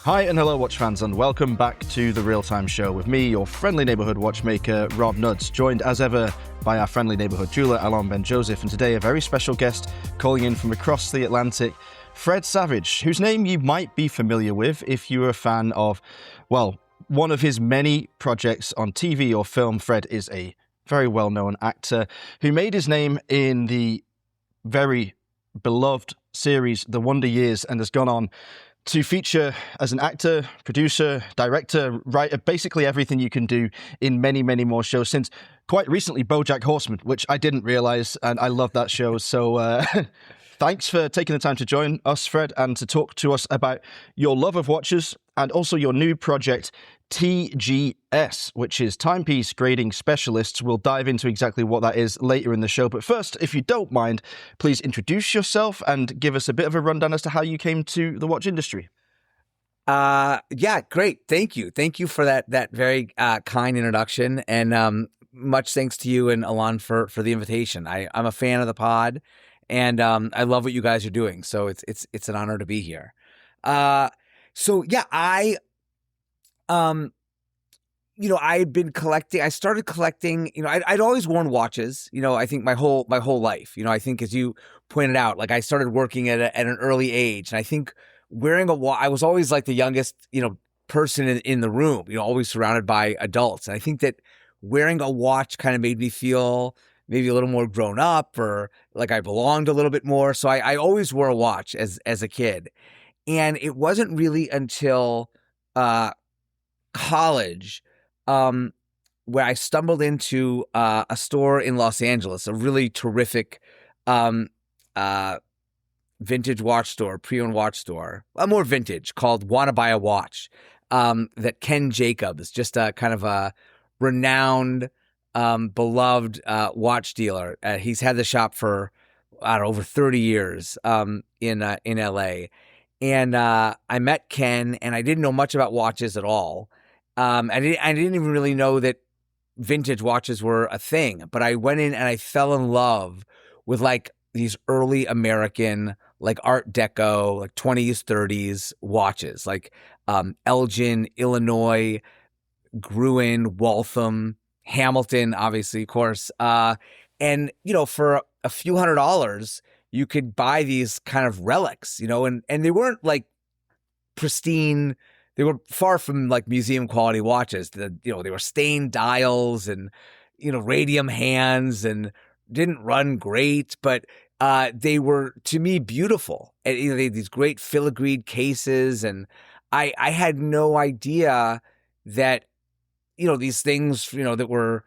Hi and hello, watch fans, and welcome back to the Real Time Show with me, your friendly neighborhood watchmaker, Rob Nuds, joined as ever by our friendly neighborhood jeweler, Alon Ben Joseph, and today a very special guest calling in from across the Atlantic, Fred Savage, whose name you might be familiar with if you are a fan of, well, one of his many projects on TV or film. Fred is a very well-known actor who made his name in the very beloved series The Wonder Years and has gone on to feature as an actor, producer, director, writer, basically everything you can do in many, many more shows since quite recently BoJack Horseman, which I didn't realize, and I love that show. So thanks for taking the time to join us, Fred, and to talk to us about your love of watches and also your new project, TGS, which is Timepiece Grading Specialists. We'll dive into exactly what that is later in the show. But first, if you don't mind, please introduce yourself and give us a bit of a rundown as to how you came to the watch industry. Yeah, great. Thank you. Thank you for that very kind introduction. And much thanks to you and Alon for the invitation. I'm a fan of the pod, and I love what you guys are doing. So it's an honor to be here. So yeah, I'd been collecting. I started collecting. I'd always worn watches. I think my whole life. I think, as you pointed out, like I started working at an early age, and I think wearing a watch. I was always like the youngest, person in the room. Always surrounded by adults, and I think that wearing a watch kind of made me feel maybe a little more grown up, or like I belonged a little bit more. So I always wore a watch as a kid, and it wasn't really until college where I stumbled into a store in Los Angeles, a really terrific vintage watch store, pre-owned watch store, more vintage, called Wanna Buy a Watch, that Ken Jacobs, just a kind of a renowned, beloved watch dealer. He's had the shop for, over 30 years in LA. And I met Ken, and I didn't know much about watches at all. I didn't even really know that vintage watches were a thing. But I went in and I fell in love with like these early American, like Art Deco, like 20s, 30s watches, like Elgin, Illinois, Gruen, Waltham, Hamilton, obviously, of course. And for a few $100s, you could buy these kind of relics, and they weren't like pristine. They were far from like museum quality watches. They were stained dials and, radium hands, and didn't run great, but they were, to me, beautiful. And they had these great filigreed cases, and I had no idea that, these things, that were,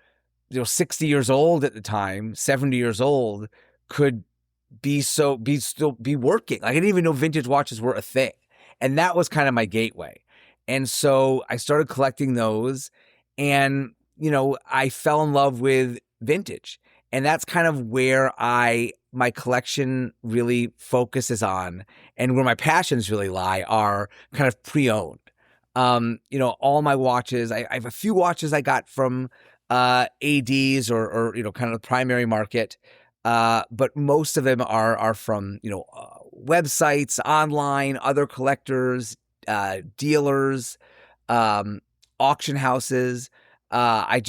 60 years old at the time, 70 years old, could still be working. Like, I didn't even know vintage watches were a thing. And that was kind of my gateway. And so I started collecting those, and, I fell in love with vintage. And that's kind of where my collection really focuses on, and where my passions really lie are kind of pre-owned. All my watches, I have a few watches I got from ADs or kind of the primary market. But most of them are from, websites, online, other collectors, dealers, auction houses. I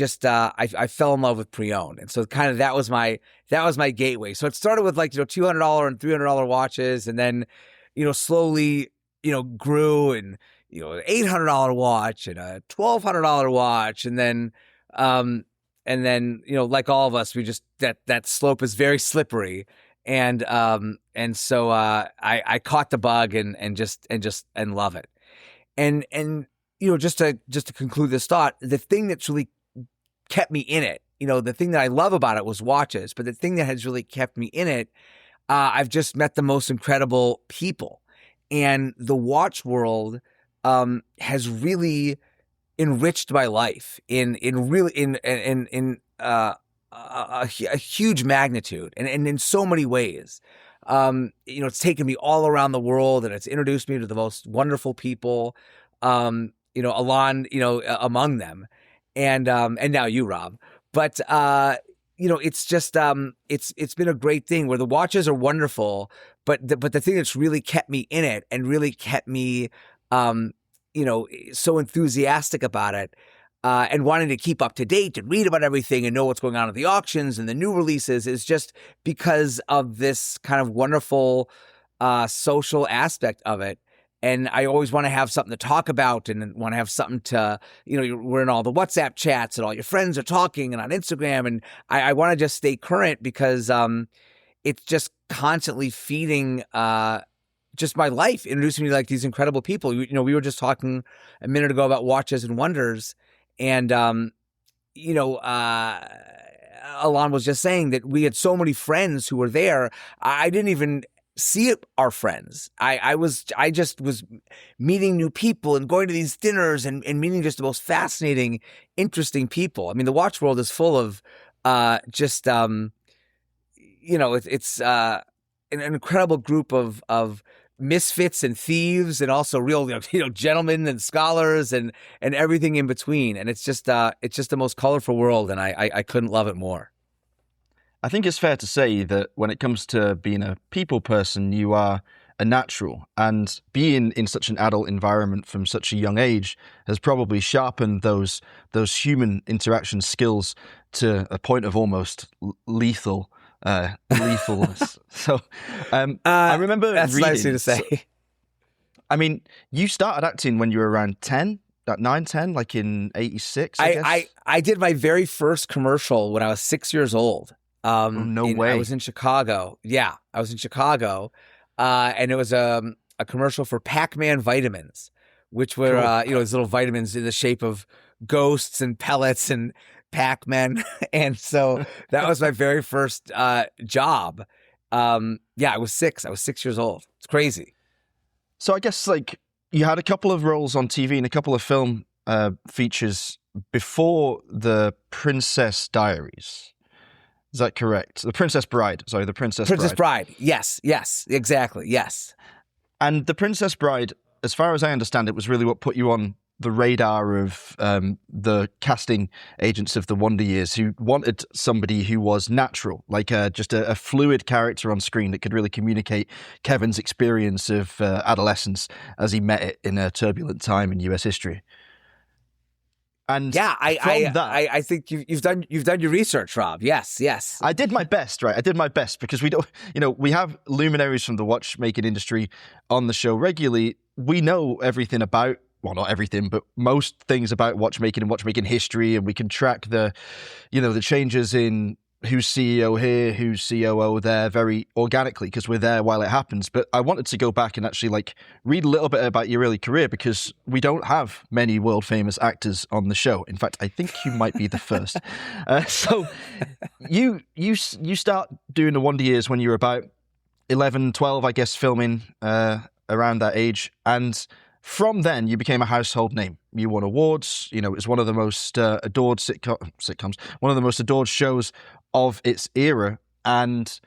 fell in love with pre-owned. And so kind of that was my gateway. So it started with like, $200 and $300 watches, and then, slowly, grew, and, $800 watch and a $1,200 watch. And then, like all of us, we just, that slope is very slippery. And so I caught the bug and love it. And just to conclude this thought, the thing that's really kept me in it, the thing that I love about it was watches, but the thing that has really kept me in it, I've just met the most incredible people, and the watch world has really enriched my life in a huge magnitude, and in so many ways. It's taken me all around the world, and it's introduced me to the most wonderful people, Alon, among them, and now you, Rob. But it's just it's been a great thing where the watches are wonderful, but the thing that's really kept me in it and really kept me so enthusiastic about it. And wanting to keep up to date and read about everything and know what's going on at the auctions and the new releases is just because of this kind of wonderful social aspect of it. And I always want to have something to talk about and want to have something to, we're in all the WhatsApp chats and all your friends are talking and on Instagram. And I want to just stay current because it's just constantly feeding just my life, introducing me to like these incredible people. We were just talking a minute ago about Watches and Wonders. And, Alon was just saying that we had so many friends who were there. I didn't even see our friends. I just was meeting new people and going to these dinners and meeting just the most fascinating, interesting people. I mean, the watch world is full of it's an incredible group of misfits and thieves and also real gentlemen and scholars and everything in between, and it's just the most colorful world, and I couldn't love it more. I think it's fair to say that when it comes to being a people person, you are a natural, and being in such an adult environment from such a young age has probably sharpened those human interaction skills to a point of almost lethalness. So I remember that's reading, nice to say. I mean, you started acting when you were around 10, 9, 10, like in 86, I guess? I did my very first commercial when I was 6 years old. No way. I was in Chicago. Yeah, I was in Chicago. And it was a commercial for Pac-Man vitamins, which were, Cool. these little vitamins in the shape of ghosts and pellets and Pac-Man. And so that was my very first job. I was 6. I was 6 years old. It's crazy. So I guess like you had a couple of roles on TV and a couple of film features before the Princess Diaries. Is that correct? The Princess Bride. Sorry, the Princess Bride. Yes, exactly. Yes. And the Princess Bride, as far as I understand it, was really what put you on the radar of the casting agents of the Wonder Years, who wanted somebody who was natural, like just a fluid character on screen that could really communicate Kevin's experience of adolescence as he met it in a turbulent time in US history. And yeah, I think you've done your research, Rob. Yes. I did my best, right? I did my best because we don't, we have luminaries from the watchmaking industry on the show regularly. We know everything about, well, not everything, but most things about watchmaking and watchmaking history, and we can track the changes in who's CEO here, who's COO there very organically because we're there while it happens. But I wanted to go back and actually read a little bit about your early career because we don't have many world famous actors on the show. In fact, I think you might be the first. So you start doing the Wonder Years when you're about 11, 12, I guess, filming around that age. And from then, you became a household name. You won awards. It was one of the most adored sitcoms, one of the most adored shows of its era. And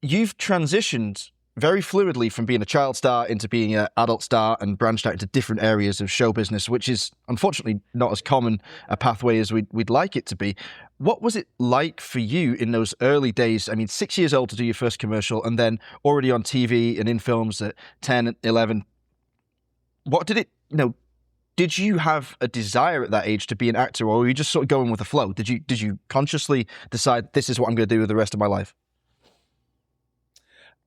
you've transitioned very fluidly from being a child star into being an adult star and branched out into different areas of show business, which is unfortunately not as common a pathway as we'd like it to be. What was it like for you in those early days? I mean, 6 years old to do your first commercial and then already on TV and in films at 10, 11. What did it, did you have a desire at that age to be an actor, or were you just sort of going with the flow? Did you consciously decide this is what I'm going to do with the rest of my life?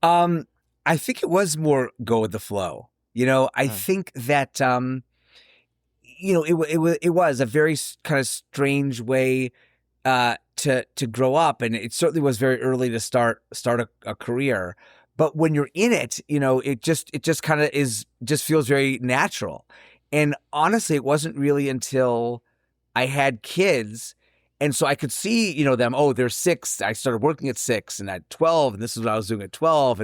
I think it was more go with the flow. I think that, it was a very kind of strange way to grow up, and it certainly was very early to start a career. But when you're in it, it just kind of just feels very natural. And honestly, it wasn't really until I had kids, and so I could see, them. Oh, they're 6. I started working at 6, and at 12, and this is what I was doing at 12,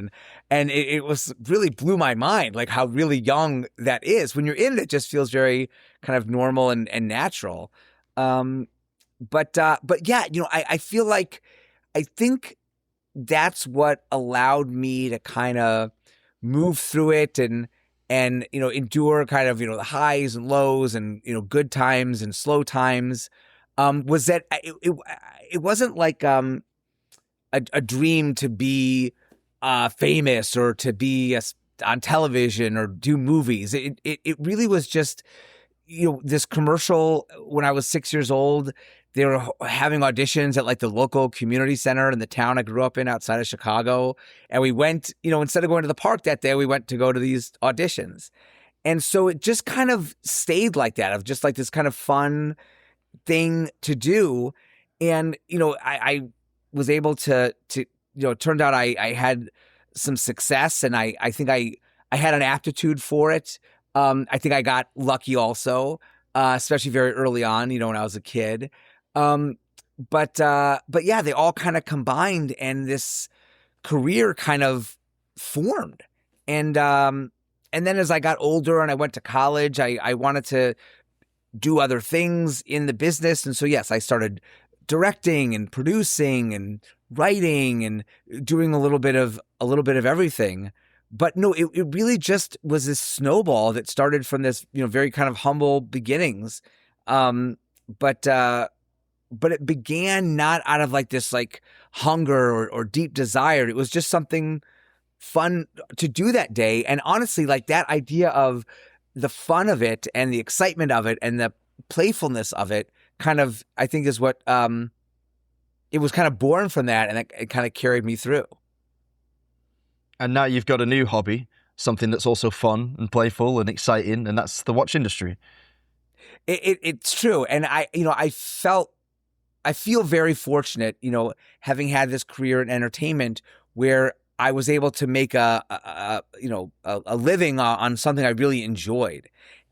and it was really blew my mind, like how really young that is. When you're in it, it just feels very kind of normal and natural. But yeah, I feel like I think that's what allowed me to kind of move through it and endure kind of the highs and lows and good times and slow times. Was that it wasn't like a dream to be famous or to be on television or do movies. It really was just, this commercial when I was 6 years old. They were having auditions at like the local community center in the town I grew up in outside of Chicago. And we went, instead of going to the park that day, we went to go to these auditions. And so it just kind of stayed like that, of just like this kind of fun thing to do. And, I was able to it turned out I had some success, and I think I had an aptitude for it. I think I got lucky also, especially very early on, when I was a kid. But yeah, they all kind of combined, and this career kind of formed. And then as I got older and I went to college, I wanted to do other things in the business. And so, yes, I started directing and producing and writing and doing a little bit of everything. But no, it really just was this snowball that started from this, very kind of humble beginnings. But it began not out of like this like hunger or deep desire. It was just something fun to do that day. And honestly, like that idea of the fun of it and the excitement of it and the playfulness of it kind of, I think, is what it was kind of born from that, and it kind of carried me through. And now you've got a new hobby, something that's also fun and playful and exciting, and that's the watch industry. It's true. And I feel very fortunate, having had this career in entertainment where I was able to make a living on something I really enjoyed.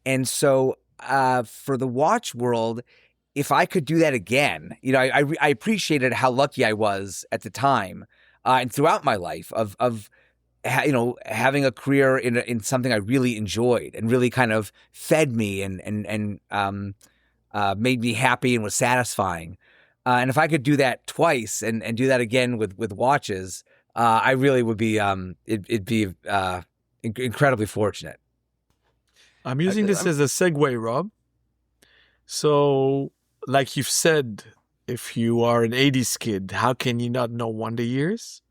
And so for the watch world, if I could do that again, I appreciated how lucky I was at the time and throughout my life of having a career in something I really enjoyed and really kind of fed me and made me happy and was satisfying. And if I could do that twice and do that again with watches, I really would be it'd be incredibly fortunate. I'm using this as a segue, Rob. So, like you've said, if you are an 80s kid, how can you not know Wonder Years?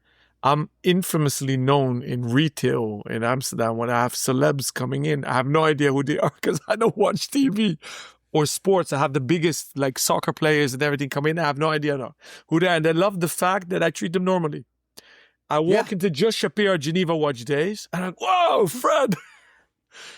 I'm infamously known in retail in Amsterdam when I have celebs coming in. I have no idea who they are because I don't watch TV or sports. I have the biggest like soccer players and everything come in. I have no idea who they are. And they love the fact that I treat them normally. I walk into Just Shapiro Geneva Watch Days and I'm like, whoa, Fred.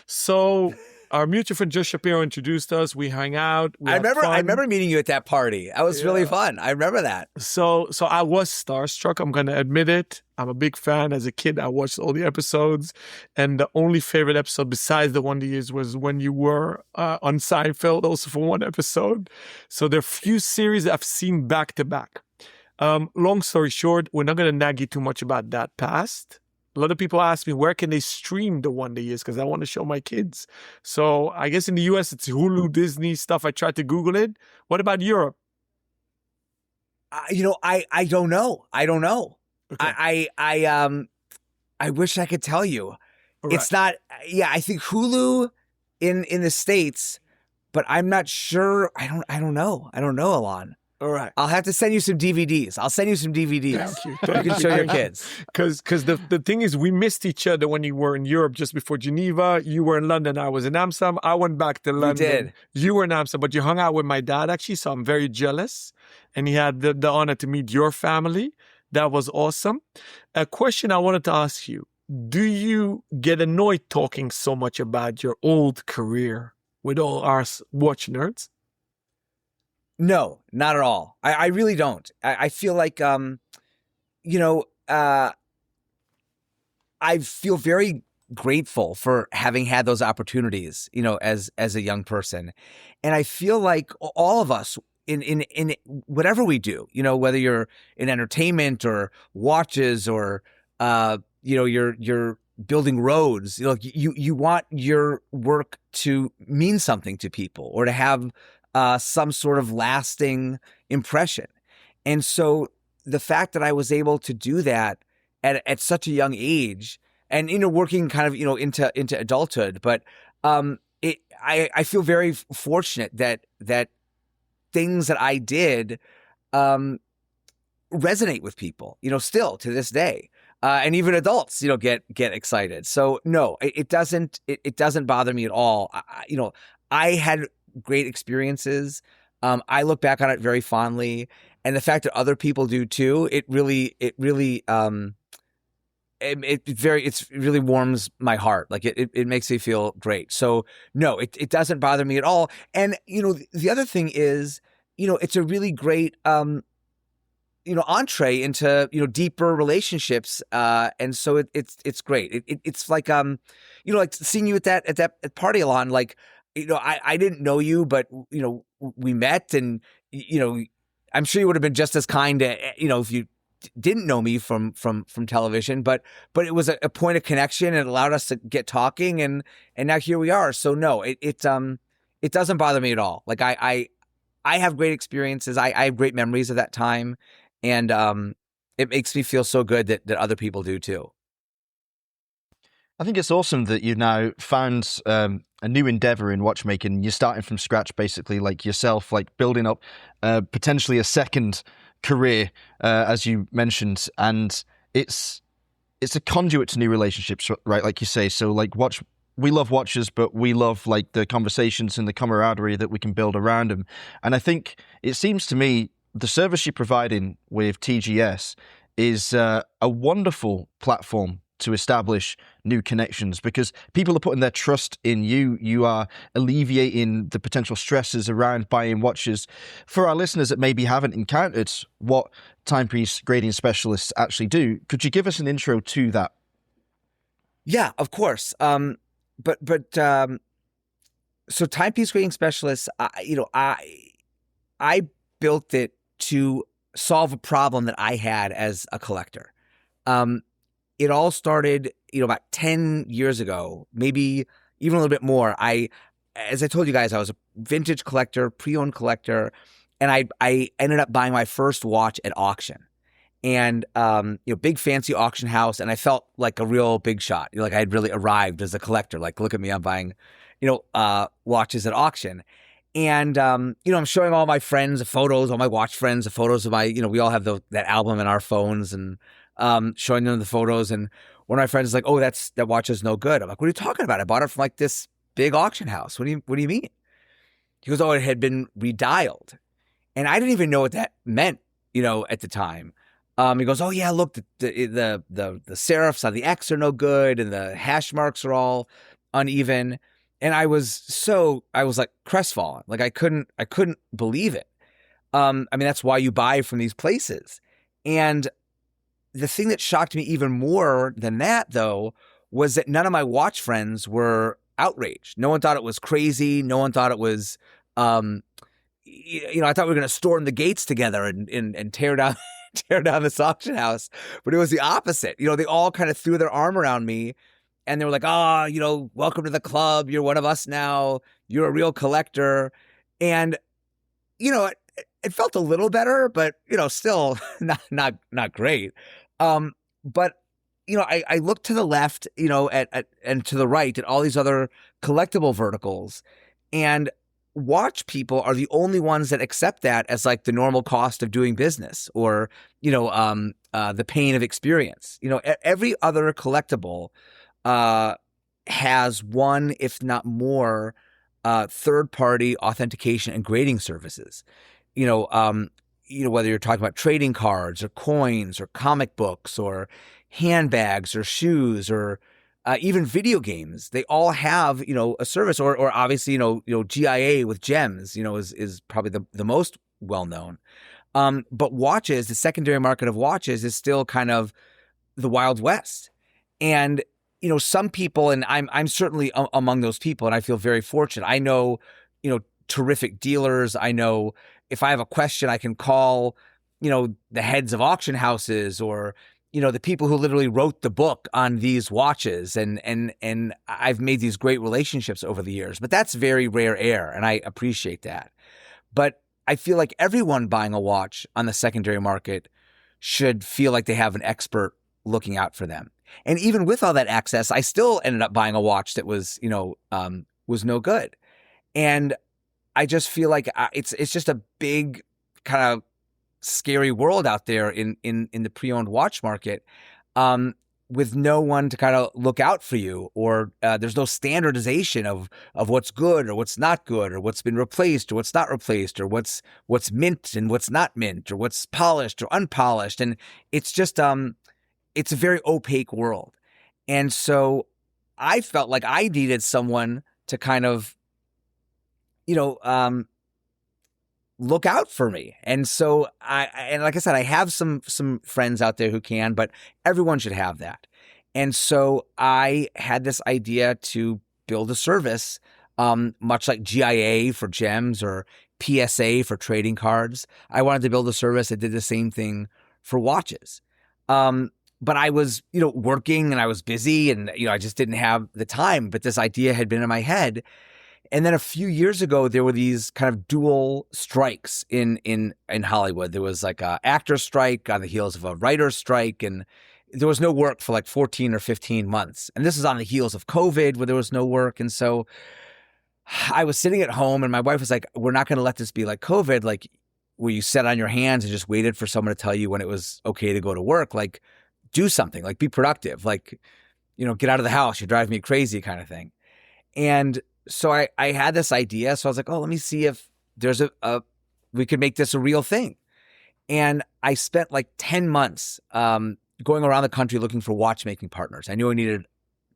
So our mutual friend Just Shapiro introduced us. We hung out. I remember meeting you at that party. That was really fun. I remember that. So I was starstruck. I'm going to admit it. I'm a big fan. As a kid, I watched all the episodes. And the only favorite episode besides the Wonder Years was when you were on Seinfeld, also for one episode. So there are few series I've seen back to back. Long story short, we're not going to nag you too much about that past. A lot of people ask me, where can they stream the Wonder Years? Because I want to show my kids. So I guess in the US, it's Hulu, Disney stuff. I tried to Google it. What about Europe? I don't know. I don't know. Okay. I wish I could tell you. Right. It's not. Yeah, I think Hulu in the States, but I'm not sure. I don't know. I don't know, Alon. All right. I'll have to send you some DVDs. I'll send you some DVDs. Thank you. You can show your kids. Because the thing is, we missed each other when you were in Europe just before Geneva. You were in London. I was in Amsterdam. I went back to London. You did. You were in Amsterdam, but you hung out with my dad, actually, so I'm very jealous. And he had the honor to meet your family. That was awesome. A question I wanted to ask you. Do you get annoyed talking so much about your old career with all our watch nerds? No, not at all. I really don't. I feel like, I feel very grateful for having had those opportunities, as a young person. And I feel like all of us in whatever we do, whether you're in entertainment or watches or, you're building roads, you want your work to mean something to people or to have some sort of lasting impression. And so the fact that I was able to do that at such a young age and, working kind of, into adulthood, but I feel very fortunate that things that I did resonate with people, still to this day. and even adults, get excited. So no, it doesn't bother me at all. I had great experiences. I look back on it very fondly, and the fact that other people do too, it really it really warms my heart. Like it makes me feel great. So no, it doesn't bother me at all. And the other thing is, it's a really great entree into deeper relationships. And so it's great. It's like like seeing you at that party, Alon. Like I didn't know you, but we met, and I'm sure you would have been just as kind to if you didn't know me from television, but it was a point of connection, and it allowed us to get talking, and now here we are. So no, it doesn't bother me at all. Like I have great experiences. I have great memories of that time, and it makes me feel so good that other people do too. I think it's awesome that you've now found a new endeavor in watchmaking. You're starting from scratch, basically, like yourself, like building up potentially a second career, as you mentioned, and it's a conduit to new relationships, right? Like you say. So like we love watches, but we love like the conversations and the camaraderie that we can build around them. And I think it seems to me the service you're providing with TGS is a wonderful platform to establish new connections, because people are putting their trust in you. You are alleviating the potential stresses around buying watches. For our listeners that maybe haven't encountered what timepiece grading specialists actually do, could you give us an intro to that? Yeah, of course. So timepiece grading specialists, I built it to solve a problem that I had as a collector. It all started, about 10 years ago, maybe even a little bit more. As I told you guys, I was a vintage collector, pre-owned collector, and I ended up buying my first watch at auction. And, big fancy auction house, and I felt like a real big shot. Like I had really arrived as a collector. Like, look at me, I'm buying, watches at auction. And, I'm showing all my friends the photos, all my watch friends, the photos of my, we all have that album in our phones, and showing them the photos. And one of my friends is like, "Oh, that watch is no good." I'm like, "What are you talking about? I bought it from like this big auction house. What do you mean?" He goes, "Oh, it had been redialed." And I didn't even know what that meant, at the time. He goes, "Oh yeah, look, the serifs on the X are no good, and the hash marks are all uneven." And I was like crestfallen. Like I couldn't believe it. That's why you buy from these places. And the thing that shocked me even more than that, though, was that none of my watch friends were outraged. No one thought it was crazy. No one thought it was, I thought we were going to storm the gates together and tear down this auction house. But it was the opposite. They all kind of threw their arm around me, and they were like, welcome to the club. You're one of us now. You're a real collector. And, it felt a little better, but, still not great. But I look to the left, and to the right at all these other collectible verticals, and watch people are the only ones that accept that as like the normal cost of doing business, or the pain of experience. Every other collectible has one, if not more, third-party authentication and grading services. Whether you're talking about trading cards or coins or comic books or handbags or shoes or even video games, they all have, a service, or obviously, GIA with gems, is probably the most well-known. But watches, the secondary market of watches, is still kind of the Wild West. And, some people, and I'm certainly among those people, and I feel very fortunate. I know, terrific dealers. I know if I have a question, I can call, the heads of auction houses, or, the people who literally wrote the book on these watches. And I've made these great relationships over the years, but that's very rare air. And I appreciate that. But I feel like everyone buying a watch on the secondary market should feel like they have an expert looking out for them. And even with all that access, I still ended up buying a watch that was, was no good. And I just feel like it's just a big kind of scary world out there in the pre-owned watch market. with no one to kind of look out for you, or there's no standardization of what's good or what's not good, or what's been replaced or what's not replaced, or what's mint and what's not mint, or what's polished or unpolished. And it's just it's a very opaque world. And so I felt like I needed someone to kind of, look out for me. And so and like I said, I have some friends out there who can, but everyone should have that. And so I had this idea to build a service, much like GIA for gems or PSA for trading cards. I wanted to build a service that did the same thing for watches. But I was, working, and I was busy, and, I just didn't have the time. But this idea had been in my head. And then a few years ago, there were these kind of dual strikes in Hollywood. There was like an actor strike on the heels of a writer strike, and there was no work for like 14 or 15 months. And this is on the heels of COVID, where there was no work. And so I was sitting at home, and my wife was like, we're not going to let this be like COVID, like where you sat on your hands and just waited for someone to tell you when it was okay to go to work. Like, do something, like be productive, like, get out of the house. You drive me crazy kind of thing. And so I had this idea. So I was like, oh, let me see if there's we could make this a real thing. And I spent like 10 months going around the country looking for watchmaking partners. I knew I needed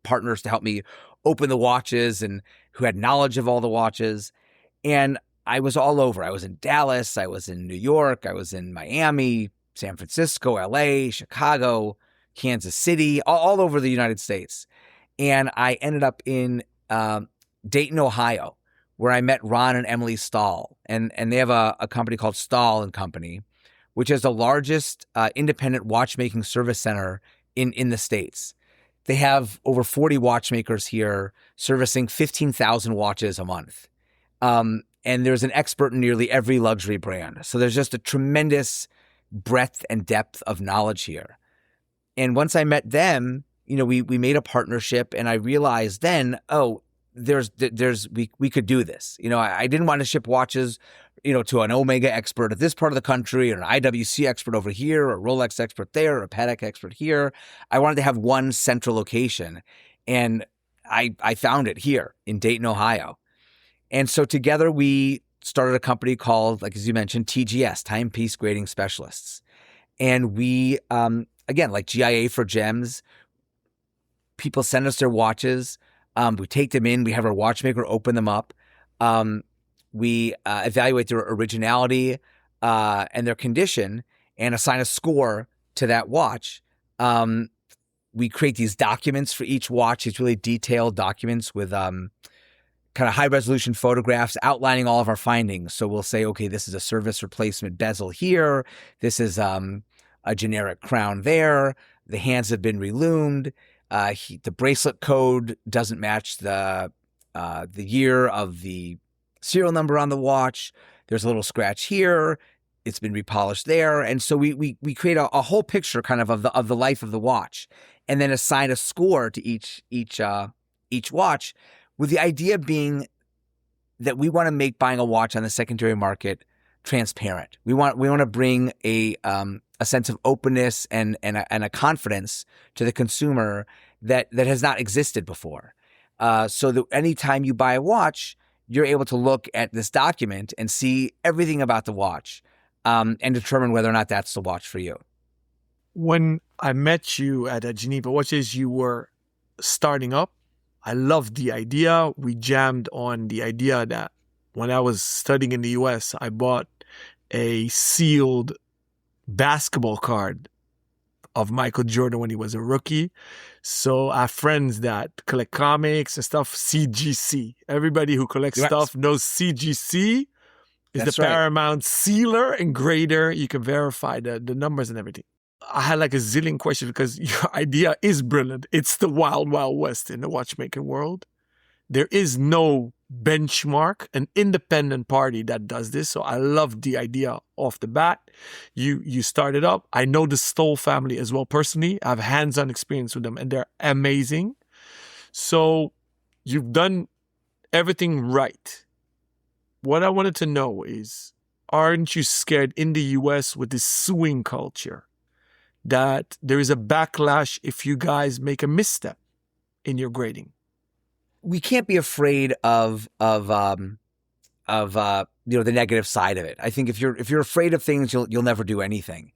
partners to help me open the watches and who had knowledge of all the watches. And I was all over. I was in Dallas. I was in New York. I was in Miami, San Francisco, LA, Chicago, Kansas City, all over the United States. And I ended up in Dayton, Ohio, where I met Ron and Emily Stahl. And they have a company called Stahl and Company, which is the largest independent watchmaking service center in the States. They have over 40 watchmakers here servicing 15,000 watches a month. And there's an expert in nearly every luxury brand. So there's just a tremendous breadth and depth of knowledge here. And once I met them, we made a partnership, and I realized then, we could do this. I didn't want to ship watches, to an Omega expert at this part of the country, or an IWC expert over here, or a Rolex expert there, or a Patek expert here. I wanted to have one central location, and I found it here in Dayton, Ohio. And so together we started a company called, like as you mentioned, TGS, Timepiece Grading Specialists. And we, again, like GIA for gems, people send us their watches. We take them in. We have our watchmaker open them up. We evaluate their originality and their condition and assign a score to that watch. We create these documents for each watch, these really detailed documents with kind of high-resolution photographs outlining all of our findings. So we'll say, okay, this is a service replacement bezel here. This is a generic crown there. The hands have been reloomed. The bracelet code doesn't match the year of the serial number on the watch. There's a little scratch here. It's been repolished there. And so we create a whole picture kind of the life of the watch, and then assign a score to each watch, with the idea being that we want to make buying a watch on the secondary market transparent. We want to bring a sense of openness and a confidence to the consumer that has not existed before. So that anytime you buy a watch, you're able to look at this document and see everything about the watch, and determine whether or not that's the watch for you. When I met you at Geneva Watches, you were starting up. I loved the idea. We jammed on the idea that when I was studying in the US, I bought a sealed basketball card of Michael Jordan when he was a rookie. So I have friends that collect comics and stuff, CGC. Everybody who collects stuff knows CGC is the paramount sealer and grader. You can verify the numbers and everything. I had like a zillion questions because your idea is brilliant. It's the wild, wild west in the watchmaking world. There is no benchmark, an independent party that does this. So I love the idea off the bat. You started up. I know the Stoll family as well personally. I have hands-on experience with them, and they're amazing. So you've done everything right. What I wanted to know is, aren't you scared in the US with this suing culture that there is a backlash if you guys make a misstep in your grading? We can't be afraid of the negative side of it. I think if you're afraid of things, you'll never do anything.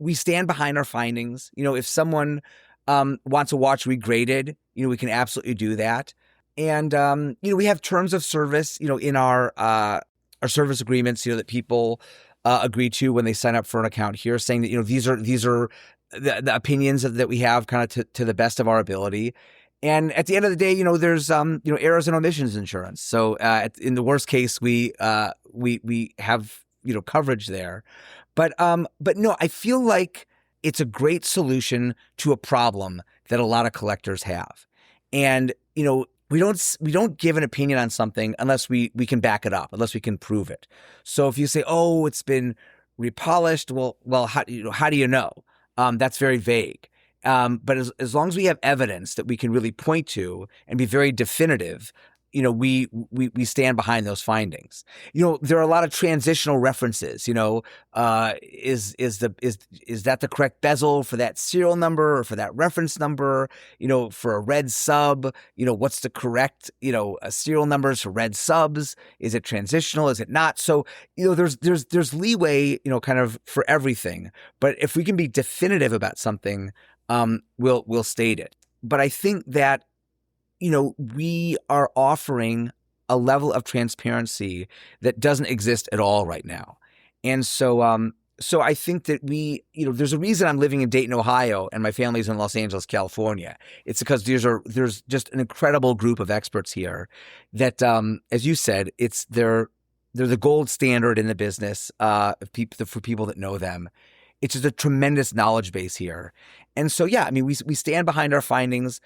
We stand behind our findings. If someone wants a watch regraded, we can absolutely do that. And we have terms of service, in our service agreements, that people agree to when they sign up for an account here, saying that these are the opinions that we have kind of to the best of our ability. And at the end of the day, there's errors and omissions insurance. So in the worst case, we have coverage there. But no, I feel like it's a great solution to a problem that a lot of collectors have. And we don't give an opinion on something unless we can back it up, unless we can prove it. So if you say, oh, it's been repolished, well, how do you know? That's very vague. But as long as we have evidence that we can really point to and be very definitive, we stand behind those findings. There are a lot of transitional references. Is that the correct bezel for that serial number or for that reference number? For a red sub, what's the correct serial numbers for red subs? Is it transitional? Is it not? So there's leeway kind of for everything. But if we can be definitive about something, we'll state it. But I think that we are offering a level of transparency that doesn't exist at all right now. And so I think that there's a reason I'm living in Dayton, Ohio, and my family's in Los Angeles, California. It's because there's just an incredible group of experts here that, as you said, they're the gold standard in the business, for people that know them. It's just a tremendous knowledge base here. And so, yeah, I mean, we stand behind our findings.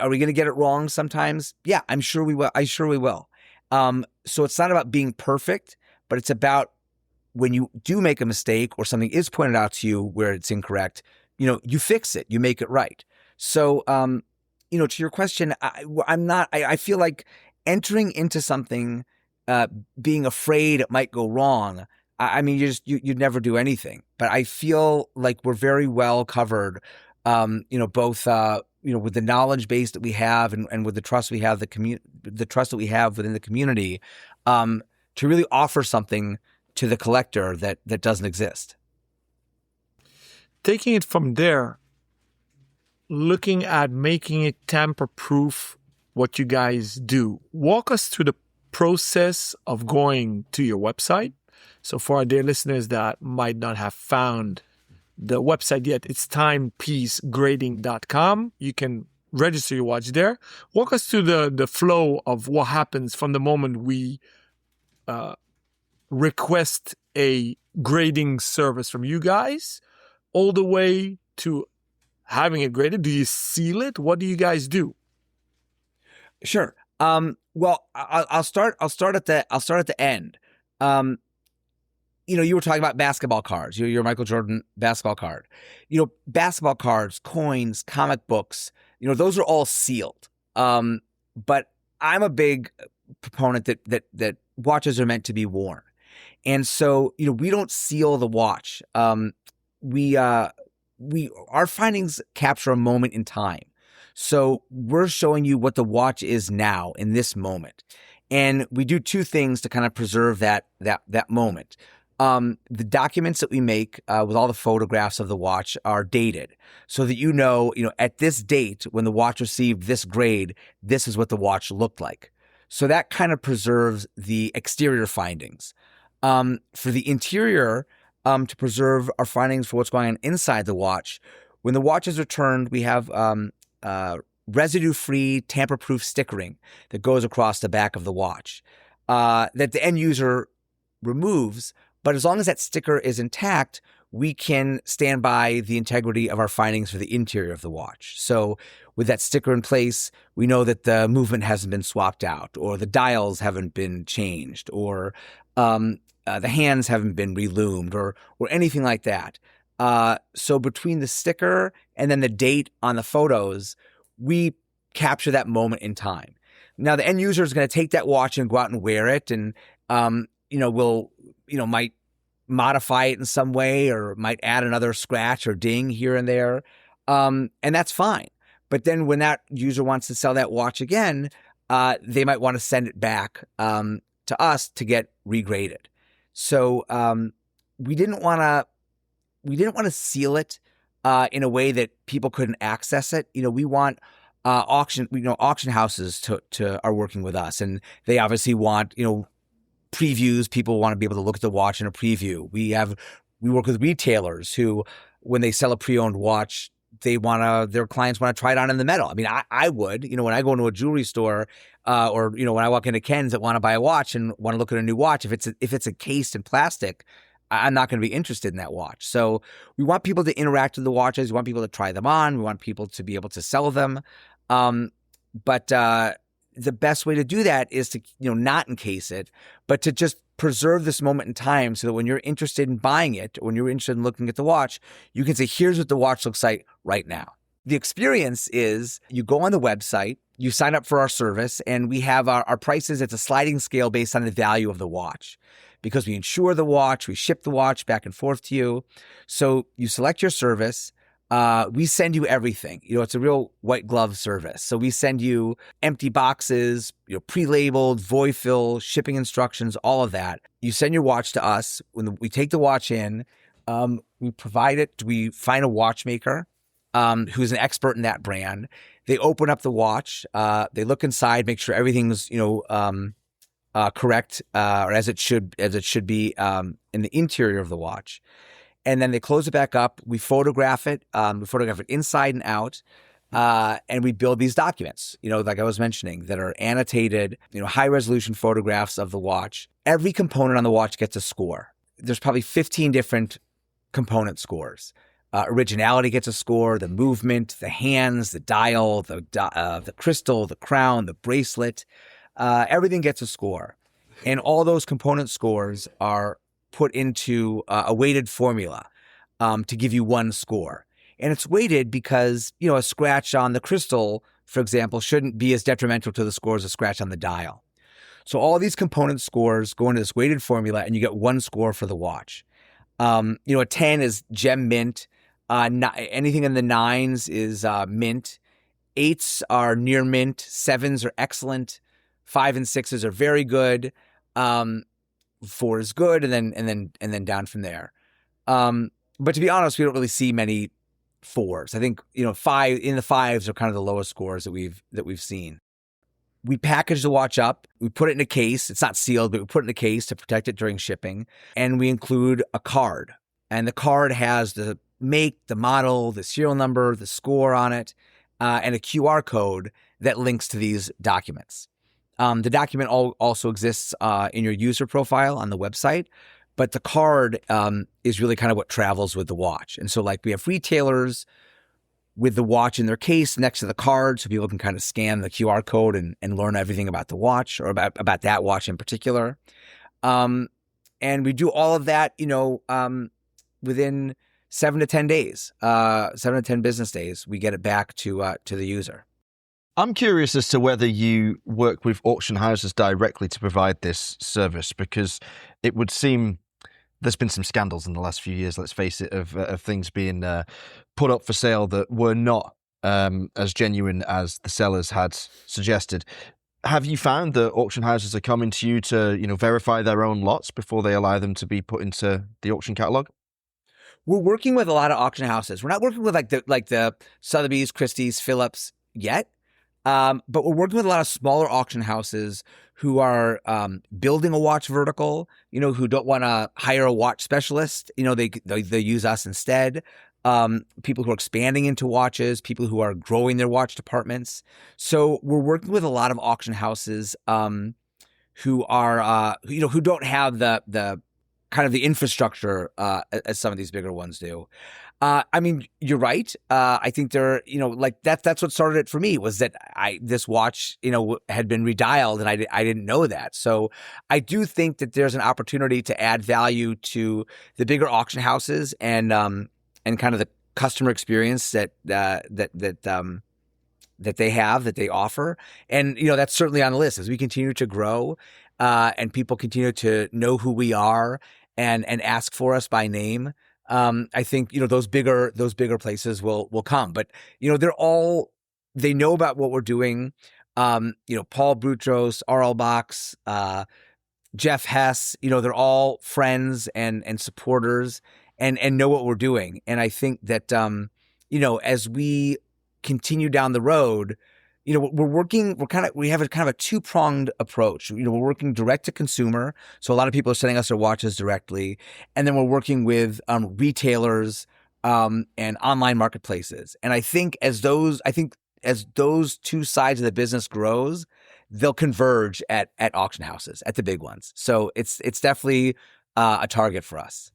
Are we going to get it wrong sometimes? Yeah, I'm sure we will. We will. So it's not about being perfect, but it's about when you do make a mistake or something is pointed out to you where it's incorrect, you fix it, you make it right. So, to your question, I feel like entering into something, being afraid it might go wrong. I mean, you'd never do anything, but I feel like we're very well covered, both, with the knowledge base that we have and with the trust we have, the trust that we have within the community, to really offer something to the collector that doesn't exist. Taking it from there, looking at making it tamper-proof, what you guys do, walk us through the process of going to your website. So for our dear listeners that might not have found the website yet, it's timepiecegrading.com. You can register your watch there. Walk us through the flow of what happens from the moment we request a grading service from you guys all the way to having it graded. Do you seal it? What do you guys do? Sure. Well, I'll start at the end. You were talking about basketball cards, your Michael Jordan basketball card. Basketball cards, coins, comic books, those are all sealed. But I'm a big proponent that watches are meant to be worn. And so, we don't seal the watch. Our findings capture a moment in time. So we're showing you what the watch is now in this moment. And we do two things to kind of preserve that moment. The documents that we make with all the photographs of the watch are dated so that at this date when the watch received this grade, this is what the watch looked like. So that kind of preserves the exterior findings. For the interior, to preserve our findings for what's going on inside the watch, when the watch is returned, we have residue-free, tamper-proof stickering that goes across the back of the watch that the end user removes. But as long as that sticker is intact, we can stand by the integrity of our findings for the interior of the watch. So with that sticker in place, we know that the movement hasn't been swapped out, or the dials haven't been changed, or the hands haven't been reloomed, or anything like that. So between the sticker and then the date on the photos, we capture that moment in time. Now, the end user is going to take that watch and go out and wear it, and modify it in some way or might add another scratch or ding here and there. And that's fine. But then when that user wants to sell that watch again, they might want to send it back to us to get regraded. So we didn't want to seal it in a way that people couldn't access it. We want auction houses to are working with us, and they obviously want previews. People want to be able to look at the watch in a preview. We work with retailers who, when they sell a pre-owned watch, their clients want to try it on in the metal. I mean, I would, when I go into a jewelry store, or when I walk into Ken's that want to buy a watch and want to look at a new watch, if it's encased in plastic, I'm not going to be interested in that watch. So we want people to interact with the watches. We want people to try them on. We want people to be able to sell them. But the best way to do that is to, not encase it, but to just preserve this moment in time so that when you're interested in buying it, or when you're interested in looking at the watch, you can say, here's what the watch looks like right now. The experience is you go on the website, you sign up for our service, and we have our prices. It's a sliding scale based on the value of the watch. Because we insure the watch, we ship the watch back and forth to you. So you select your service. We send you everything. It's a real white glove service. So we send you empty boxes, pre-labeled, void fill, shipping instructions, all of that. You send your watch to us. When we take the watch in, we provide it. We find a watchmaker who's an expert in that brand. They open up the watch. They look inside, make sure everything's correct, or as it should be in the interior of the watch. And then they close it back up. We photograph it. We photograph it inside and out. And we build these documents, like I was mentioning, that are annotated, high resolution photographs of the watch. Every component on the watch gets a score. There's probably 15 different component scores. Originality gets a score, the movement, the hands, the dial, the crystal, the crown, the bracelet, everything gets a score. And all those component scores are put into a weighted formula to give you one score. And it's weighted because, a scratch on the crystal, for example, shouldn't be as detrimental to the score as a scratch on the dial. So all these component scores go into this weighted formula, and you get one score for the watch. A 10 is gem mint. Anything in the 9s is mint. 8s are near mint. 7s are excellent. 5 and 6s are very good. 4 is good, and then down from there. But to be honest, we don't really see many 4s. I think 5 in the 5s are kind of the lowest scores that we've seen. We package the watch up. We put it in a case. It's not sealed, but we put it in a case to protect it during shipping. And we include a card. And the card has the make, the model, the serial number, the score on it, and a QR code that links to these documents. The document also exists in your user profile on the website, but the card is really kind of what travels with the watch. And so we have retailers with the watch in their case next to the card, so people can kind of scan the QR code and learn everything about the watch, or about that watch in particular. And we do all of that, within 7 to 10 days, 7 to 10 business days, we get it back to the user. I'm curious as to whether you work with auction houses directly to provide this service, because it would seem there's been some scandals in the last few years, let's face it, of things being put up for sale that were not as genuine as the sellers had suggested. Have you found that auction houses are coming to you to, verify their own lots before they allow them to be put into the auction catalog? We're working with a lot of auction houses. We're not working with like the Sotheby's, Christie's, Phillips yet. But we're working with a lot of smaller auction houses who are building a watch vertical, who don't want to hire a watch specialist. They use us instead. People who are expanding into watches, people who are growing their watch departments. So we're working with a lot of auction houses who are, who don't have the kind of the infrastructure as some of these bigger ones do. You're right. I think that's what started it for me, was that this watch, had been redialed, and I didn't know that. So I do think that there's an opportunity to add value to the bigger auction houses and kind of the customer experience that they have, that they offer. And, that's certainly on the list as we continue to grow, and people continue to know who we are and ask for us by name, I think, those bigger places will come. But, they know about what we're doing. Paul Boutros, R.L. Box, Jeff Hess, they're all friends and supporters and know what we're doing. And I think that, as we continue down the road, we have a kind of a two-pronged approach. We're working direct to consumer. So a lot of people are sending us their watches directly. And then we're working with retailers and online marketplaces. And I think as those two sides of the business grows, they'll converge at auction houses, at the big ones. So it's definitely a target for us.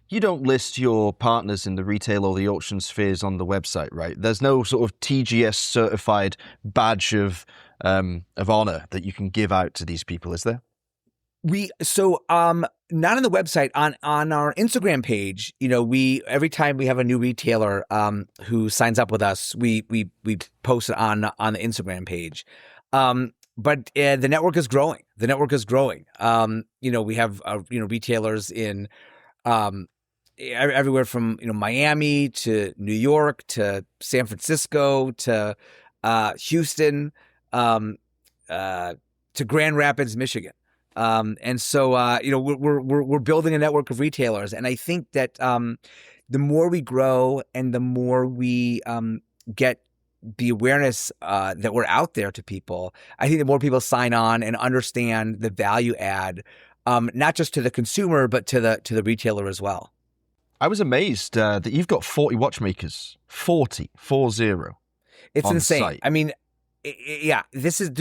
You don't list your partners in the retail or the auction spheres on the website, right? There's no sort of TGS certified badge of honor that you can give out to these people, is there? Not on the website, on our Instagram page, every time we have a new retailer who signs up with us, we post it on the Instagram page. But the network is growing. We have retailers in everywhere from Miami to New York to San Francisco to Houston to Grand Rapids, Michigan. And so we're building a network of retailers, and I think that the more we grow and the more we get the awareness that we're out there to people, I think the more people sign on and understand the value add, not just to the consumer but to the retailer as well. I was amazed that you've got 40 watchmakers, 40. It's insane. Site. I mean, yeah, there's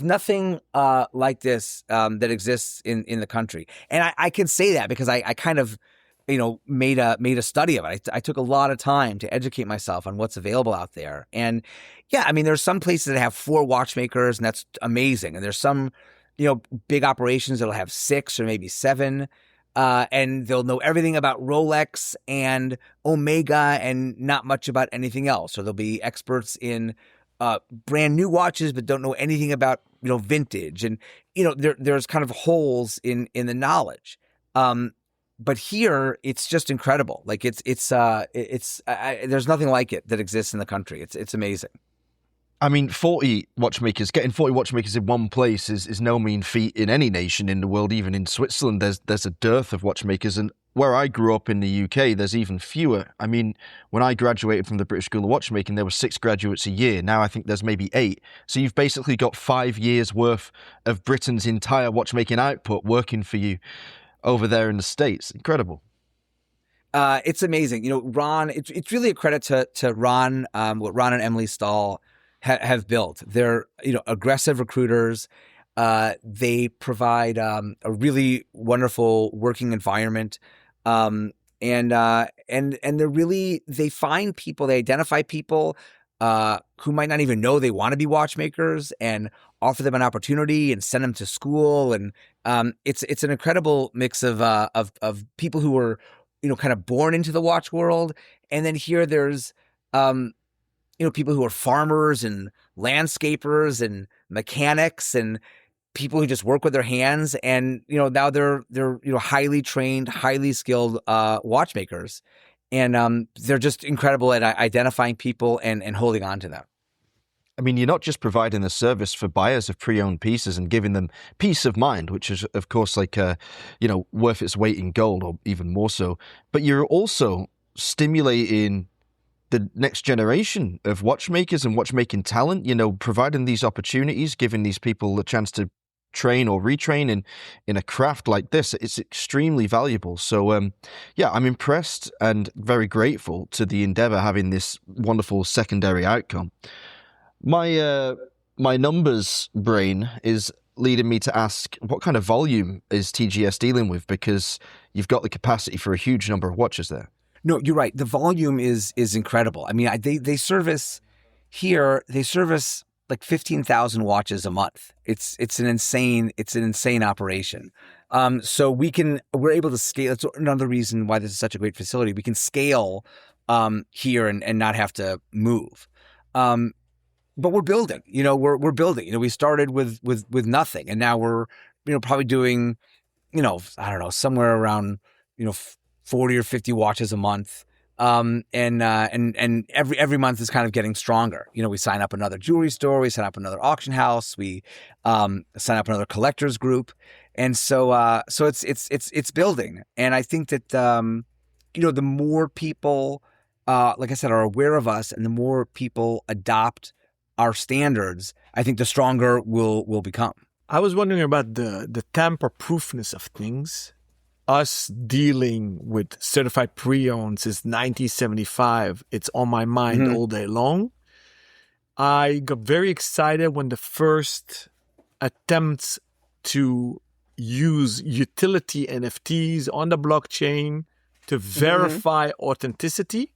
nothing like this that exists in the country, and I can say that because I kind of made a study of it. I took a lot of time to educate myself on what's available out there, and yeah, I mean, there's some places that have 4 watchmakers, and that's amazing, and there's some big operations that'll have 6 or maybe 7. And they'll know everything about Rolex and Omega and not much about anything else. Or they'll be experts in brand new watches, but don't know anything about vintage. And there's kind of holes in the knowledge. But here it's just incredible. Like there's nothing like it that exists in the country. It's amazing. I mean, getting 40 watchmakers in one place is no mean feat in any nation in the world. Even in Switzerland, there's a dearth of watchmakers. And where I grew up in the UK, there's even fewer. I mean, when I graduated from the British School of Watchmaking, there were 6 graduates a year. Now I think there's maybe 8. So you've basically got 5 years worth of Britain's entire watchmaking output working for you over there in the States. Incredible. It's amazing. Ron, it's really a credit to Ron, what Ron and Emily Stahl have built. They're aggressive recruiters. They provide a really wonderful working environment, and they find people. They identify people who might not even know they want to be watchmakers and offer them an opportunity and send them to school. And it's an incredible mix of people who were kind of born into the watch world, and then here there's people who are farmers and landscapers and mechanics and people who just work with their hands. And, now they're highly trained, highly skilled watchmakers. And they're just incredible at identifying people and holding on to them. I mean, you're not just providing a service for buyers of pre-owned pieces and giving them peace of mind, which is, of course, worth its weight in gold or even more so, but you're also stimulating the next generation of watchmakers and watchmaking talent, providing these opportunities, giving these people a chance to train or retrain in a craft like this. It's extremely valuable. So, I'm impressed and very grateful to the endeavor having this wonderful secondary outcome. My numbers brain is leading me to ask, what kind of volume is TGS dealing with? Because you've got the capacity for a huge number of watches there. No, you're right. The volume is incredible. I mean, they service like 15,000 watches a month. It's an insane operation. So we're able to scale. That's another reason why this is such a great facility. We can scale here and not have to move. But we're building. We're building. We started with nothing, and now we're probably doing I don't know, somewhere around, 40 or 50 watches a month. And every month is kind of getting stronger. We sign up another jewelry store, we sign up another auction house, we sign up another collectors group. And so it's building. And I think that, the more people, like I said, are aware of us and the more people adopt our standards, I think the stronger we'll become. I was wondering about the tamper-proofness of things. Us dealing with certified pre-owned since 1975, it's on my mind all day long. I got very excited when the first attempts to use utility NFTs on the blockchain to verify authenticity,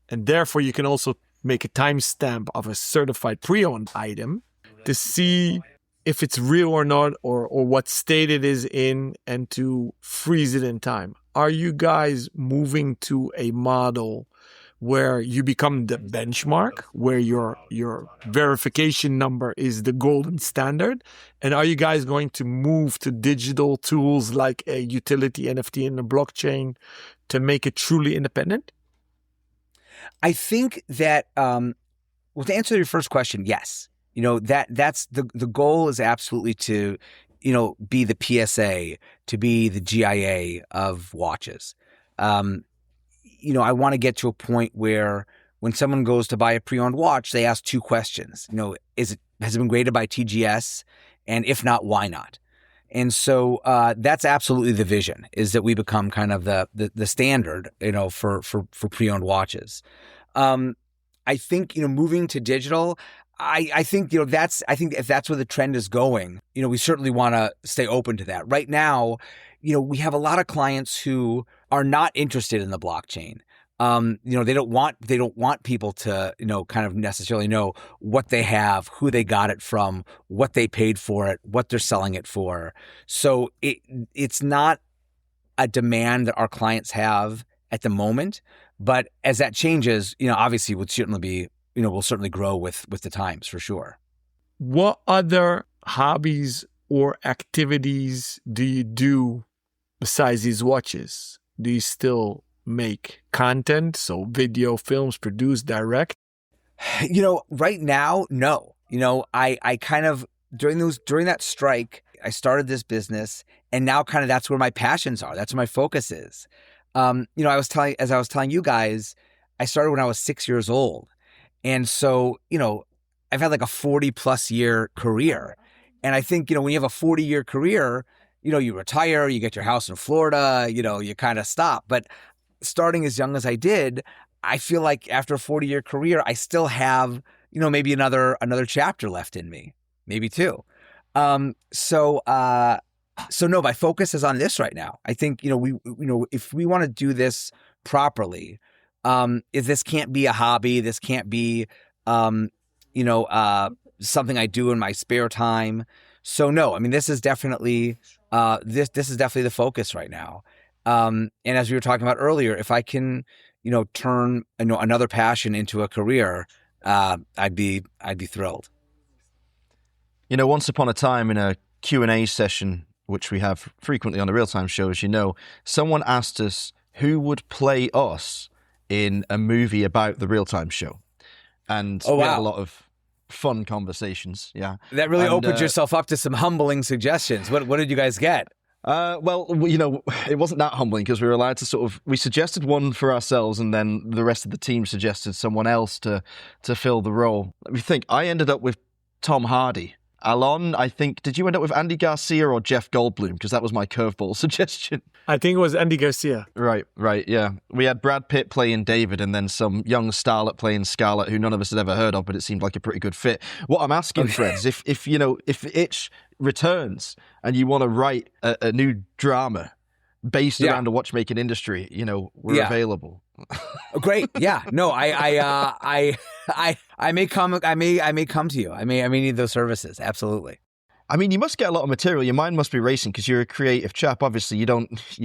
and therefore you can also make a timestamp of a certified pre-owned item to see if it's real or not, or what state it is in, and to freeze it in time. Are you guys moving to a model where you become the benchmark, where your verification number is the golden standard? And are you guys going to move to digital tools like a utility NFT in the blockchain to make it truly independent? I think that, to answer your first question, yes. That's the goal is absolutely to, be the PSA, to be the GIA of watches. I want to get to a point where when someone goes to buy a pre-owned watch, they ask two questions. Has it been graded by TGS? And if not, why not? And so that's absolutely the vision, is that we become kind of the standard, for pre-owned watches. I think, moving to digital, I think, I think if that's where the trend is going, we certainly want to stay open to that. Right now, we have a lot of clients who are not interested in the blockchain. They don't want people to, kind of necessarily know what they have, who they got it from, what they paid for it, what they're selling it for. So it's not a demand that our clients have at the moment. But as that changes, obviously would certainly be, will certainly grow with the times for sure. What other hobbies or activities do you do besides these watches? Do you still make content, so video, films, produce, direct? Right now, no. I kind of during that strike, I started this business, and now kind of that's where my passions are. That's where my focus is. I was telling you guys, I started when I was 6 years old. And so, I've had like a 40 plus year career. And I think, when you have a 40-year career, you retire, you get your house in Florida, you kind of stop. But starting as young as I did, I feel like after a 40-year career, I still have, maybe another chapter left in me, maybe two. So no, my focus is on this right now. I think, if we want to do this properly, if this can't be a hobby, this can't be, something I do in my spare time. So no, I mean, this is definitely, this is definitely the focus right now. And as we were talking about earlier, if I can, turn, another passion into a career, I'd be thrilled. Once upon a time in a Q&A session, which we have frequently on the Real Time show, as you know, someone asked us who would play us in a movie about the Real Time show. And we had a lot of fun conversations. Yeah. That really opened yourself up to some humbling suggestions. What did you guys get? Well, it wasn't that humbling because we were allowed to we suggested one for ourselves and then the rest of the team suggested someone else to fill the role. Let me think. I ended up with Tom Hardy. Alon, I think, did you end up with Andy Garcia or Jeff Goldblum? Because that was my curveball suggestion. I think it was Andy Garcia. Right, yeah. We had Brad Pitt playing David and then some young starlet playing Scarlett who none of us had ever heard of, but it seemed like a pretty good fit. What I'm asking, Fred, is if Itch returns and you want to write a new drama based around the watchmaking industry, we're available. Great. Yeah. No, I may come to you. I may need those services. Absolutely. I mean, you must get a lot of material. Your mind must be racing because you're a creative chap. Obviously, you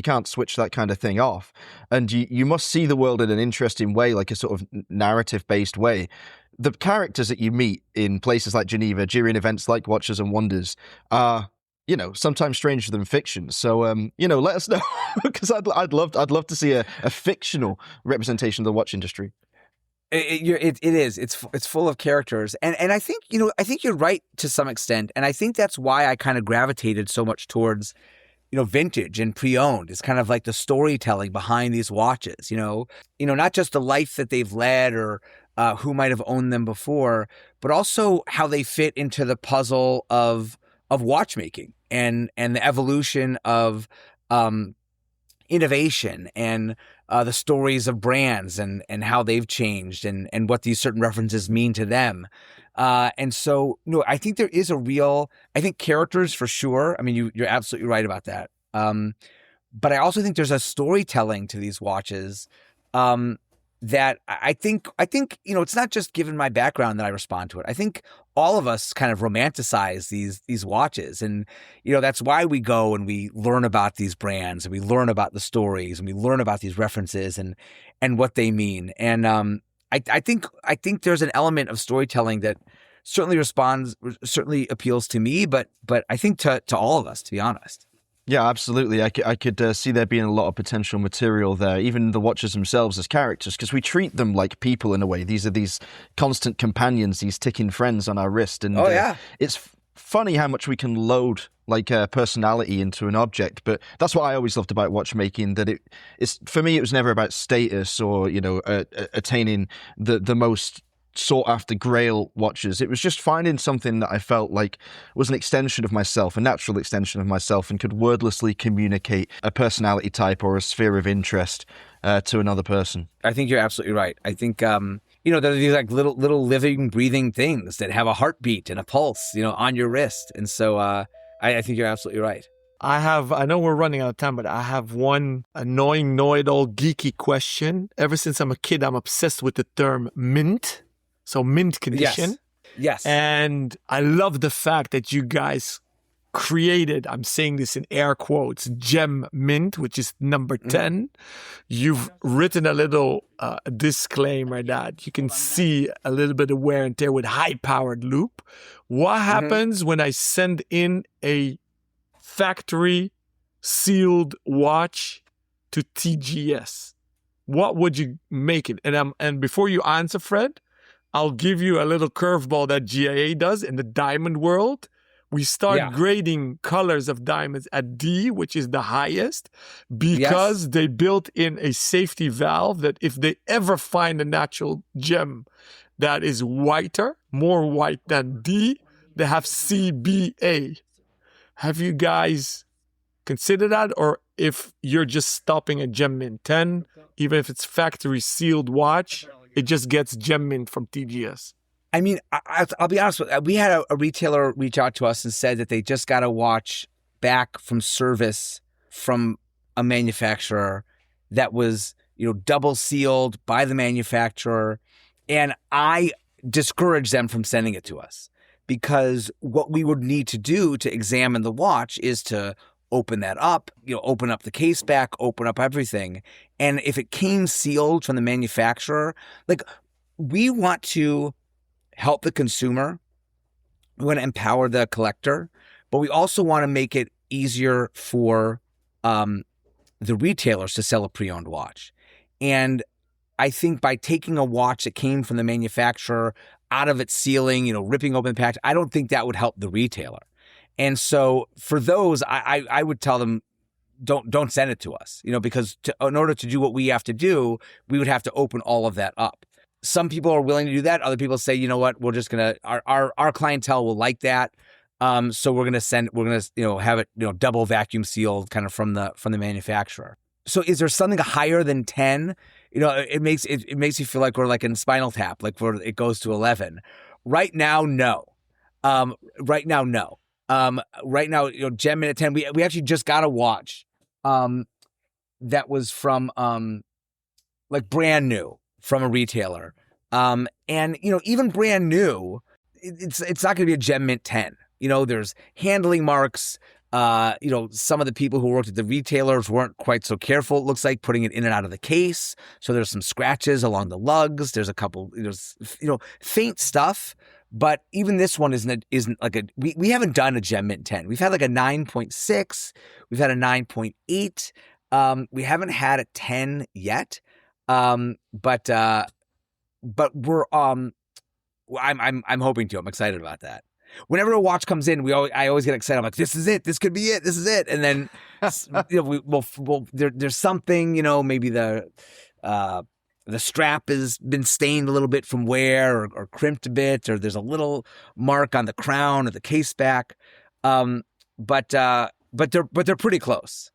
can't switch that kind of thing off. And you must see the world in an interesting way, like a sort of narrative-based way. The characters that you meet in places like Geneva during events like Watches and Wonders are sometimes stranger than fiction. So, let us know because I'd love to see a fictional representation of the watch industry. It is. It's full of characters, and I think you're right to some extent, and I think that's why I kind of gravitated so much towards vintage and pre-owned. It's kind of like the storytelling behind these watches. Not just the life that they've led or who might have owned them before, but also how they fit into the puzzle of watchmaking and the evolution of innovation and the stories of brands and how they've changed and what these certain references mean to them. And so, I think there is I think characters for sure. I mean, you're absolutely right about that. But I also think there's a storytelling to these watches that I think it's not just given my background that I respond to it. I think all of us kind of romanticize these watches, and that's why we go and we learn about these brands and we learn about the stories and we learn about these references and what they mean. And I think there's an element of storytelling that certainly appeals to me, but I think to all of us, to be honest. Yeah, absolutely. I could see there being a lot of potential material there, even the watches themselves as characters, because we treat them like people in a way. These are these constant companions, these ticking friends on our wrist. And it's funny how much we can load personality into an object. But that's what I always loved about watchmaking, that for me, it was never about status or, attaining the most sought after grail watches. It was just finding something that I felt like was an extension of myself, a natural extension of myself, and could wordlessly communicate a personality type or a sphere of interest to another person. I think you're absolutely right. I think there are these like little living, breathing things that have a heartbeat and a pulse, on your wrist. And so I think you're absolutely right. I know we're running out of time, but I have one annoying, know-it-all, geeky question. Ever since I'm a kid, I'm obsessed with the term mint. So mint condition. Yes. And I love the fact that you guys created, I'm saying this in air quotes, gem mint, which is number 10. You've written a little disclaimer that you can see a little bit of wear and tear with high-powered loop. What happens when I send in a factory sealed watch to TGS? What would you make it? And before you answer, Fred, I'll give you a little curveball that GIA does in the diamond world. We start grading colors of diamonds at D, which is the highest, because they built in a safety valve that if they ever find a natural gem that is whiter, more white than D, they have CBA. Have you guys considered that? Or if you're just stopping at Gem Mint 10, even if it's factory sealed watch, it just gets Gem Mint from TGS? I mean, I'll be honest with you. We had a retailer reach out to us and said that they just got a watch back from service from a manufacturer that was, double sealed by the manufacturer. And I discouraged them from sending it to us because what we would need to do to examine the watch is to open that up, open up the case back, open up everything. And if it came sealed from the manufacturer, we want to help the consumer. We want to empower the collector, but we also want to make it easier for the retailers to sell a pre-owned watch. And I think by taking a watch that came from the manufacturer out of its sealing, ripping open the package, I don't think that would help the retailer. And so for those, I would tell them, don't send it to us, because in order to do what we have to do, we would have to open all of that up. Some people are willing to do that. Other people say, you know what, we're just going to, our clientele will like that. So we're going to have it, double vacuum sealed kind of from the manufacturer. So is there something higher than 10? It makes you feel like we're like in Spinal Tap, like where it goes to 11. Right now, no. Right now, Gem Mint at 10. We actually just got a watch that was from brand new from a retailer. And even brand new, it's not going to be a Gem Mint 10. There's handling marks. Some of the people who worked at the retailers weren't quite so careful, it looks like, putting it in and out of the case. So there's some scratches along the lugs. There's a couple, faint stuff. But even this one isn't like we haven't done a Gem Mint 10. We've had like a 9.6. We've had a 9.8. We haven't had a 10 yet. But we're I'm hoping to. I'm excited about that. Whenever a watch comes in, I always get excited. I'm like, this is it. This could be it. This is it. And then there's something, maybe the strap has been stained a little bit from wear or crimped a bit, or there's a little mark on the crown or the case back. But they're pretty close.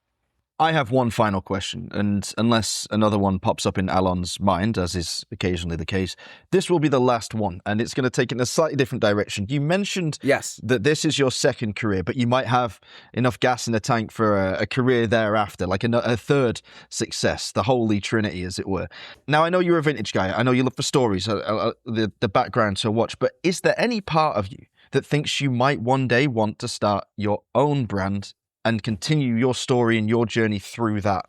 I have one final question, and unless another one pops up in Alon's mind, as is occasionally the case, this will be the last one, and it's going to take it in a slightly different direction. You mentioned that this is your second career, but you might have enough gas in the tank for a career thereafter, like a third success, the holy trinity, as it were. Now, I know you're a vintage guy. I know you look for stories, the background to watch, but is there any part of you that thinks you might one day want to start your own brand and continue your story and your journey through that?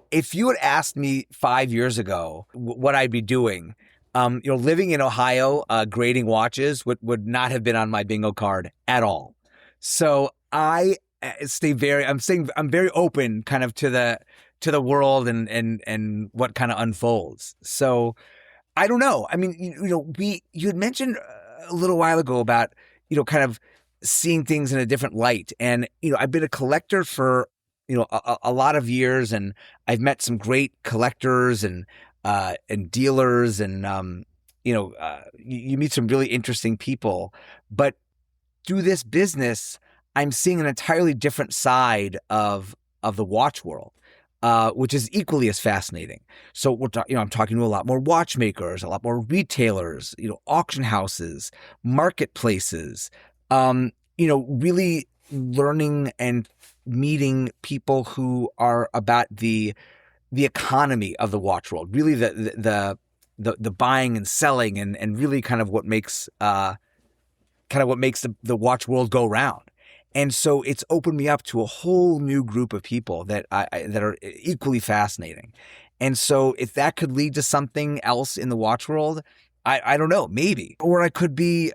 If you had asked me 5 years ago what I'd be doing, living in Ohio, grading watches would not have been on my bingo card at all. So I I'm very open kind of to the world and what kind of unfolds. So I don't know. I mean, you had mentioned a little while ago about, kind of seeing things in a different light. And, I've been a collector for, a lot of years, and I've met some great collectors and dealers, and, you meet some really interesting people. But through this business, I'm seeing an entirely different side of the watch world, which is equally as fascinating. So I'm talking to a lot more watchmakers, a lot more retailers, auction houses, marketplaces, really learning and meeting people who are about the economy of the watch world, really the buying and selling, and really kind of what makes the watch world go round. And so it's opened me up to a whole new group of people that are equally fascinating. And so if that could lead to something else in the watch world, I don't know, maybe. Or I could be,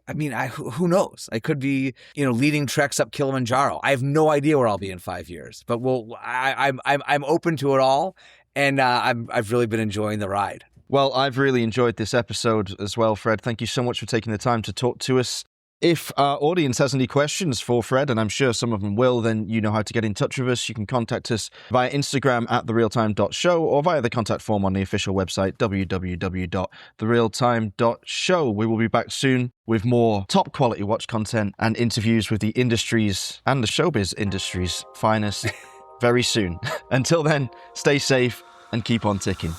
who knows? I could be, leading treks up Kilimanjaro. I have no idea where I'll be in 5 years, but I'm open to it all. And I've really been enjoying the ride. Well, I've really enjoyed this episode as well, Fred. Thank you so much for taking the time to talk to us. If our audience has any questions for Fred, and I'm sure some of them will, then you know how to get in touch with us. You can contact us via Instagram at therealtime.show or via the contact form on the official website, www.therealtime.show. We will be back soon with more top quality watch content and interviews with the industry's and the showbiz industry's finest very soon. Until then, stay safe and keep on ticking.